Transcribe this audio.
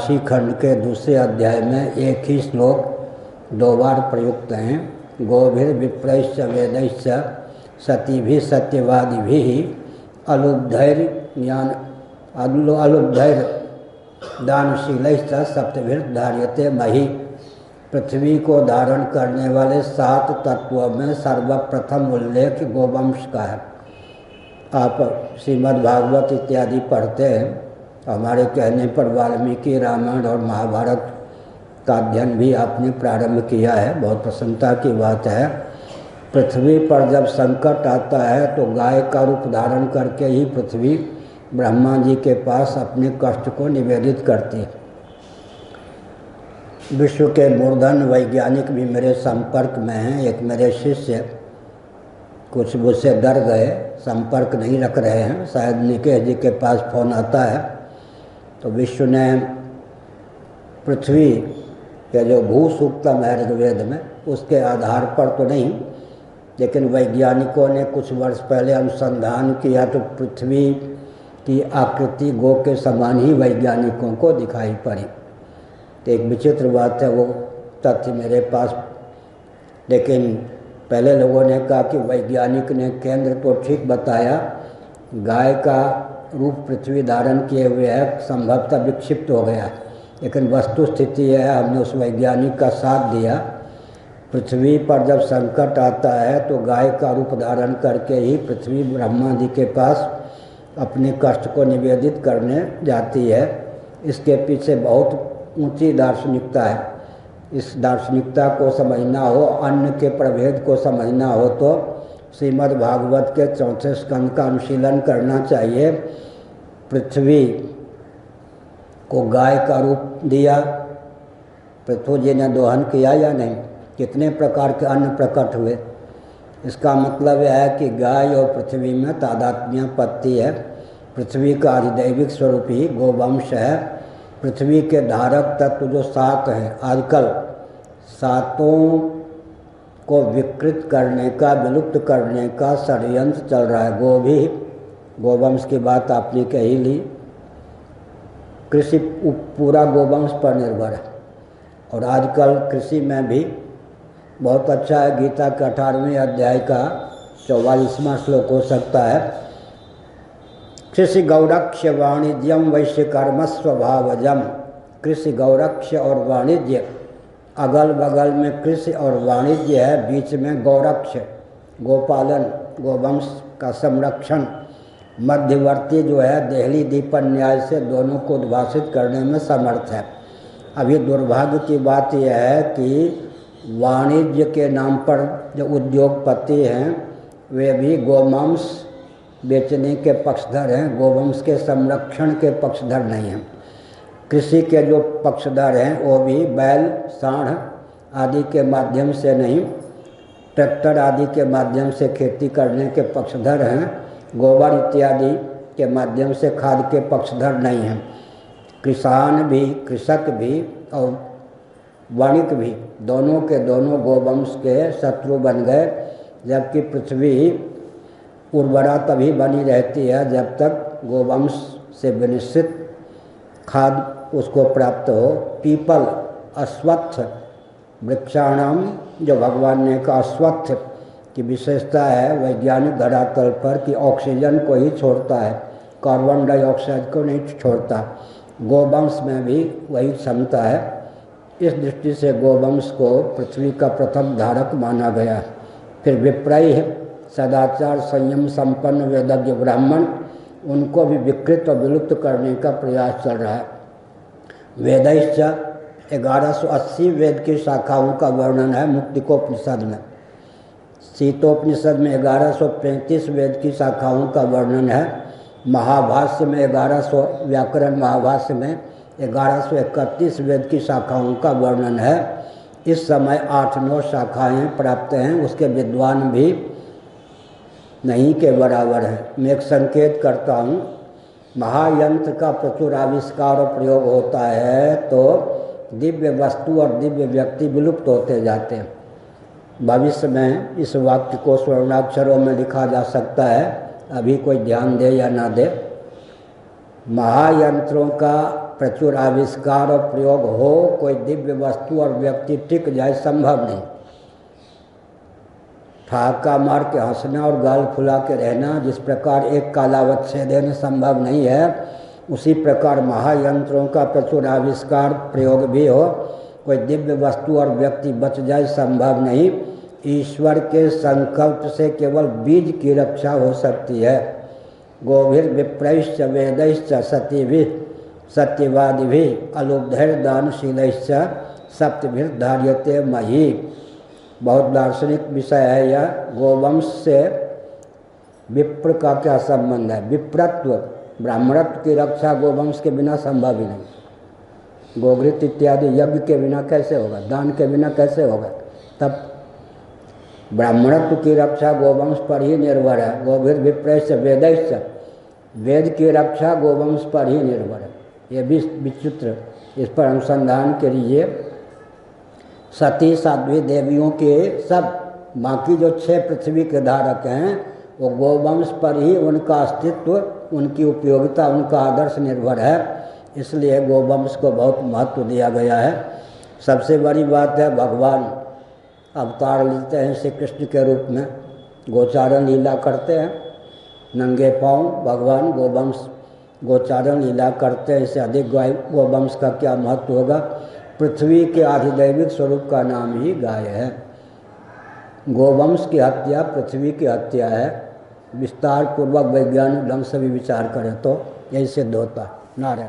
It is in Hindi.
राशि खंड के दूसरे अध्याय में एक ही श्लोक 2 बार प्रयुक्त हैं। गोभिर विप्रैश्च वेदैश्च सतीभिः सत्यवादिभिः अलुब्धैर ज्ञान अलुब्धैर दानशीलैश्च सप्तभिर्धार्यते महि। पृथ्वी को धारण करने वाले 7 तत्वों में सर्वप्रथम उल्लेख गोवंश का है। आप श्रीमद् भागवत इत्यादि पढ़ते हैं। हमारे कहने पर वाल्मीकि रामायण और महाभारत का अध्ययन भी आपने प्रारंभ किया है, बहुत प्रसन्नता की बात है। पृथ्वी पर जब संकट आता है तो गाय का रूप धारण करके ही पृथ्वी ब्रह्मा जी के पास अपने कष्ट को निवेदित करती है। विश्व के मूर्धन वैज्ञानिक भी मेरे संपर्क में हैं। एक मेरे शिष्य कुछ मुझसे डर गए, संपर्क नहीं रख रहे हैं, शायद निकेश जी के पास फ़ोन आता है। तो विश्व ने पृथ्वी के जो भू सूक्तम है ऋग्वेद में, उसके आधार पर तो नहीं, लेकिन वैज्ञानिकों ने कुछ वर्ष पहले अनुसंधान किया तो पृथ्वी की आकृति गो के समान ही वैज्ञानिकों को दिखाई पड़ी। तो एक विचित्र बात है, वो तथ्य मेरे पास। लेकिन पहले लोगों ने कहा कि वैज्ञानिक ने केंद्र तो ठीक बताया, गाय का रूप पृथ्वी धारण किए हुए है, संभवतः विक्षिप्त हो गया। लेकिन वस्तु स्थिति है, हमने उस वैज्ञानिक का साथ दिया। पृथ्वी पर जब संकट आता है तो गाय का रूप धारण करके ही पृथ्वी ब्रह्मा जी के पास अपने कष्ट को निवेदित करने जाती है। इसके पीछे बहुत ऊंची दार्शनिकता है। इस दार्शनिकता को समझना हो, अन्न के प्रभेद को समझना हो तो श्रीमद् भागवत के 4 स्कंद का अनुशीलन करना चाहिए। पृथ्वी को गाय का रूप दिया, पृथ्वी जी ने दोहन किया या नहीं, कितने प्रकार के अन्न प्रकट हुए। इसका मतलब यह है कि गाय और पृथ्वी में तादात्म्यपत्ति है। पृथ्वी का अधिदैविक स्वरूप ही गोवंश है। पृथ्वी के धारक तत्व जो 7 हैं, आजकल 7 को विकृत करने का, विलुप्त करने का षड्यंत्र चल रहा है। गोवंश की बात आपने कही ली। कृषि पूरा गोवंश पर निर्भर है और आजकल कृषि में भी बहुत अच्छा है। गीता के 18वें अध्याय का 44वां श्लोक हो सकता है। कृषि गौरक्ष्य वाणिज्यम वैश्य कर्म स्वभावजम। कृषि गौरक्ष्य और वाणिज्य, अगल बगल में कृषि और वाणिज्य है, बीच में गौरक्ष्य गोपालन, गोवंश का संरक्षण। मध्यवर्ती जो है देहली दीपन न्याय से दोनों को उद्भाषित करने में समर्थ है। अभी दुर्भाग्य की बात यह है कि वाणिज्य के नाम पर जो उद्योगपति हैं वे भी गोमांस बेचने के पक्षधर हैं, गोवंश के संरक्षण के पक्षधर नहीं हैं। कृषि के जो पक्षधर हैं वो भी बैल, सांड आदि के माध्यम से नहीं, ट्रैक्टर आदि के माध्यम से खेती करने के पक्षधर हैं। गोबर इत्यादि के माध्यम से खाद के पक्षधर नहीं हैं। किसान भी, कृषक भी और वणिक भी, दोनों के दोनों गोवंश के शत्रु बन गए। जबकि पृथ्वी उर्वरा तभी बनी रहती है जब तक गोवंश से विनिश्चित खाद उसको प्राप्त हो। पीपल, अश्वत्थ वृक्षाणाम, जो भगवान ने कहा अश्वत्थ की विशेषता है वैज्ञानिक धरातल पर कि ऑक्सीजन को ही छोड़ता है, कार्बन डाइऑक्साइड को नहीं छोड़ता। गोवंश में भी वही क्षमता है। इस दृष्टि से गोवंश को पृथ्वी का प्रथम धारक माना गया। फिर विप्रय, सदाचार संयम संपन्न वेदज्ञ ब्राह्मण, उनको भी विकृत और विलुप्त करने का प्रयास चल रहा है। वेदैश्च 1180 वेद की शाखाओं का वर्णन है मुक्तिकोपनिषद में। शीतोपनिषद में 1135 वेद की शाखाओं का वर्णन है। महाभाष्य में 1100, व्याकरण महाभाष्य में 1131 वेद की शाखाओं का वर्णन है। इस समय 8-9 शाखाएं प्राप्त हैं, उसके विद्वान भी नहीं के बराबर है। मैं एक संकेत करता हूँ, महायंत्र का प्रचुर आविष्कार और प्रयोग होता है तो दिव्य वस्तु और दिव्य व्यक्ति विलुप्त होते जाते हैं। भविष्य में इस वाक्य को स्वर्णाक्षरों में लिखा जा सकता है, अभी कोई ध्यान दे या ना दे। महायंत्रों का प्रचुर आविष्कार और प्रयोग हो, कोई दिव्य वस्तु और व्यक्ति टिक जाए, संभव नहीं। ठहाका मार के हंसना और गाल फुला के रहना जिस प्रकार एक कालावच्छेदन संभव नहीं है, उसी प्रकार महायंत्रों का प्रचुर आविष्कार प्रयोग भी हो, कोई दिव्य वस्तु और व्यक्ति बच जाए, संभव नहीं। ईश्वर के संकल्प से केवल बीज की रक्षा हो सकती है। गोभिर विप्रैश्च वेदैश्च सतीभिः सत्यवादिभिः अलुब्धैर्दानशीलैश्च सप्तभिर्धार्यते मही। बहुत दार्शनिक विषय है यह। गोवंश से विप्र का क्या संबंध है? विप्रत्व, ब्राह्मणत्व की रक्षा गोवंश के बिना संभव ही नहीं। गोघृत इत्यादि यज्ञ के बिना कैसे होगा? दान के बिना कैसे होगा? तब ब्राह्मणत्व की रक्षा गोवंश पर ही निर्भर है। गोभिर विप्रैश्च वेदैश्च, वेद की रक्षा गोवंश पर ही निर्भर है। ये भी विचित्र, इस पर अनुसंधान के लिए सती साध्वी देवियों के सब बाकी जो 6 पृथ्वी के धारक हैं, वो गोवंश पर ही उनका अस्तित्व, उनकी उपयोगिता, उनका आदर्श निर्भर है। इसलिए गोवंश को बहुत महत्व दिया गया है। सबसे बड़ी बात है, भगवान अवतार लेते हैं श्री कृष्ण के रूप में, गोचारण लीला करते हैं, नंगे पांव भगवान गोवंश गोचारण लीला करते हैं। इससे अधिक गोवंश का क्या महत्व होगा? पृथ्वी के आधिदैविक स्वरूप का नाम ही गाय है। गोवंश की हत्या पृथ्वी की हत्या है। विस्तार पूर्वक वैज्ञानिक ढंग से भी विचार करें तो यही सिद्ध होता। नारायण।